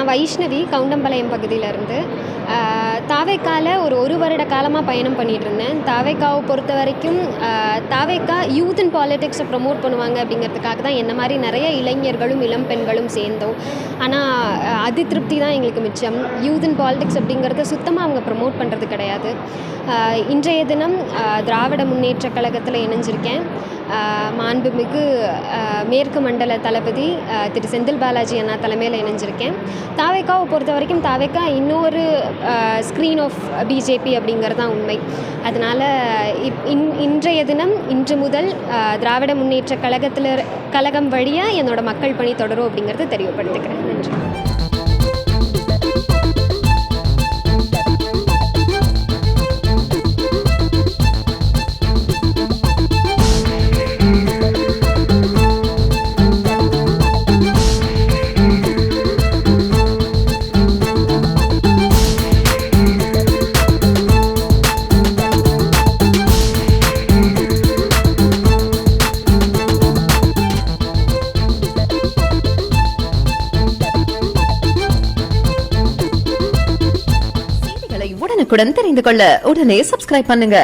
நான் வைஷ்ணவி கவுண்டம்பாளையம் பகுதியிலேருந்து. தாவேக்கால ஒரு வருட காலமாக பயணம் பண்ணிகிட்டு இருந்தேன். தாவேக்காவை பொறுத்த வரைக்கும் தாவேக்கா யூத் அண்ட் பாலிடிக்ஸை ப்ரமோட் பண்ணுவாங்க அப்படிங்கிறதுக்காக தான் என்ன மாதிரி நிறைய இளைஞர்களும் இளம் பெண்களும் சேர்ந்தோம். ஆனால் அது திருப்தி தான் எங்களுக்கு மிச்சம். யூத் அண்ட் பாலிடிக்ஸ் அப்படிங்கிறத சுத்தமாக அவங்க ப்ரமோட் பண்ணுறது கிடையாது. இன்றைய தினம் திராவிட முன்னேற்றக் கழகத்தில் இணைஞ்சிருக்கேன். மாண்புமிகு மேற்கு மண்டல தளபதி திரு செந்தில் பாலாஜி அண்ணா தலைமையில் இணைஞ்சிருக்கேன். தாவேக்காவை பொறுத்த வரைக்கும் தாவேக்கா இன்னொரு ஸ்க்ரீன் ஆஃப் பிஜேபி அப்படிங்கிறது தான் உண்மை. அதனால் இன்றைய தினம் இன்று முதல் திராவிட முன்னேற்ற கழகம் வழியாக என்னோட மக்கள் பணி தொடரும் அப்படிங்கிறத தெரியப்படுத்துக்கிறேன். நன்றி. உடனுக்குடன் தெரிந்து கொள்ள உடனே சப்ஸ்கிரைப் பண்ணுங்க.